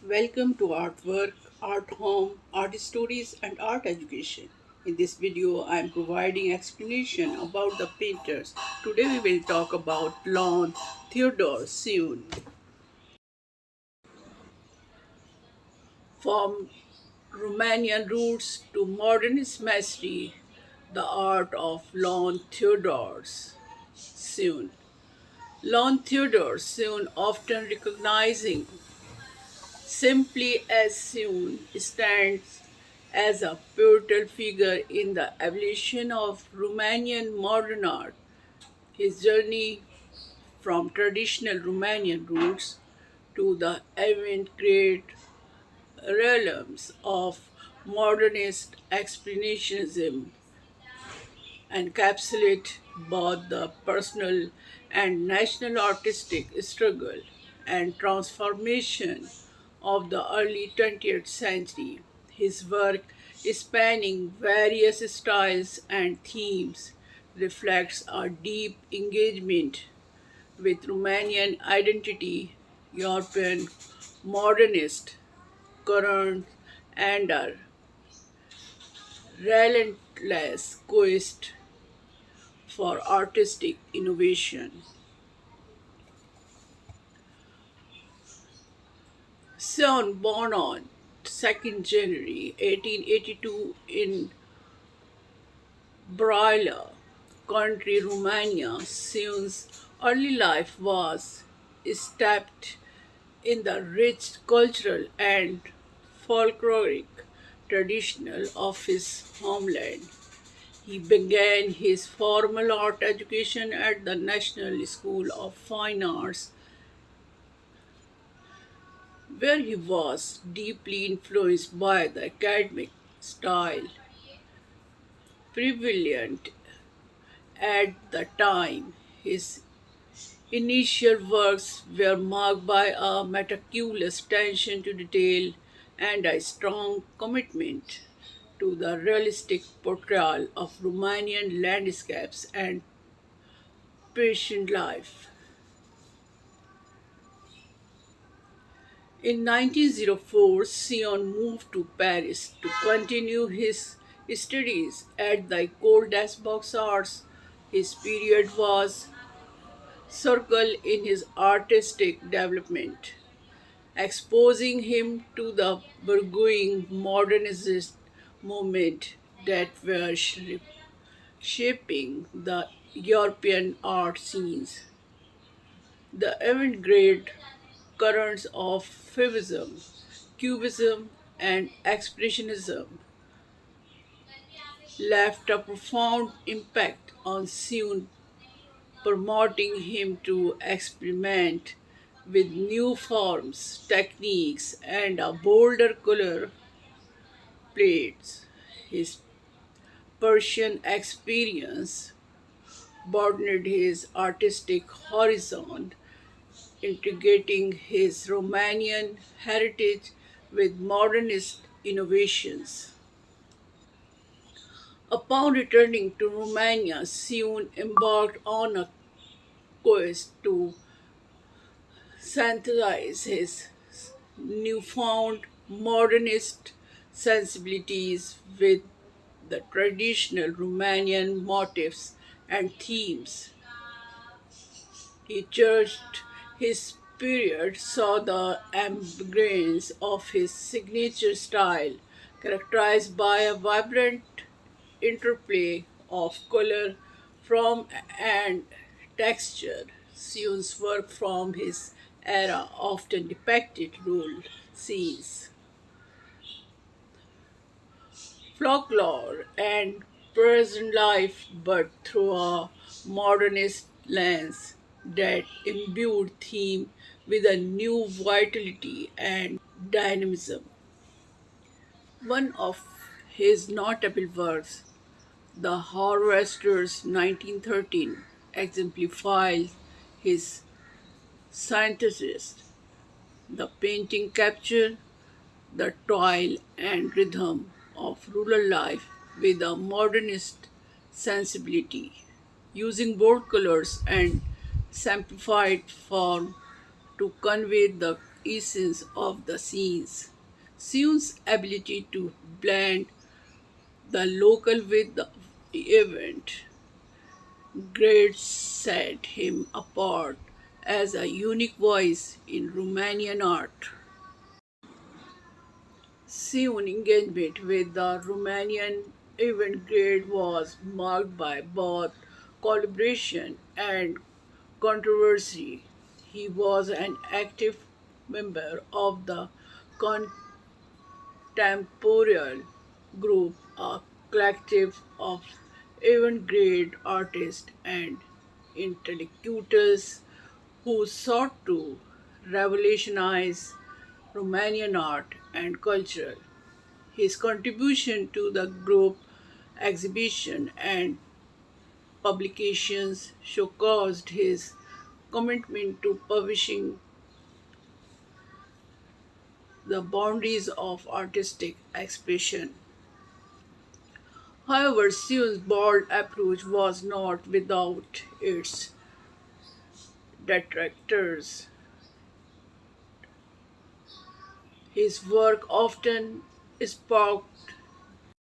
Welcome to Artwork, Art Home, Art Stories, and Art Education. In this video, I am providing explanation about the painters. Today we will talk about Leon Theodor Seun. From Romanian roots to modernist mastery, the art of Leon Theodor Seun. Leon Theodor Seun, often recognizing simply as Seun, stands as a pivotal figure in the evolution of Romanian modern art. His journey from traditional Romanian roots to the avant-garde realms of modernist expressionism encapsulate both the personal and national artistic struggle and transformation of the early 20th century. His work, spanning various styles and themes, reflects a deep engagement with Romanian identity, European modernist currents, and a relentless quest for artistic innovation. Sean, born on 2nd January 1882 in Braila, country Romania, Sean's early life was steeped in the rich cultural and folkloric tradition of his homeland. He began his formal art education at the National School of Fine Arts, where he was deeply influenced by the academic style prevalent at the time. His initial works were marked by a meticulous attention to detail and a strong commitment to the realistic portrayal of Romanian landscapes and peasant life. In 1904, Sion moved to Paris to continue his studies at the École des Beaux-Arts. His period was circle in his artistic development, exposing him to the burgeoning modernist movement that were shaping the European art scenes. The avant-garde currents of Fauvism, Cubism, and Expressionism left a profound impact on Seun, promoting him to experiment with new forms, techniques, and a bolder color palettes. His Persian experience broadened his artistic horizon, integrating his Romanian heritage with modernist innovations. Upon returning to Romania, Seun embarked on a quest to synthesize his newfound modernist sensibilities with the traditional Romanian motifs and themes. He judged his period saw the emergence of his signature style, characterized by a vibrant interplay of color, form, and texture. Seun's work from his era often depicted rural scenes, folklore, and present life, but through a modernist lens that imbued theme with a new vitality and dynamism. One of his notable works, The Harvesters 1913, exemplifies his synthesis. The painting captured the toil and rhythm of rural life with a modernist sensibility, using bold colors and simplified form to convey the essence of the scenes. Seun's ability to blend the local with the event grade set him apart as a unique voice in Romanian art. Soon engagement with the Romanian event grade was marked by both collaboration and controversy. He was an active member of the Contemporary Group, a collective of avant garde artists and intellectuals who sought to revolutionize Romanian art and culture. His contribution to the group exhibition and publications showcased his commitment to publishing the boundaries of artistic expression. However, Seuss's bold approach was not without its detractors. His work often sparked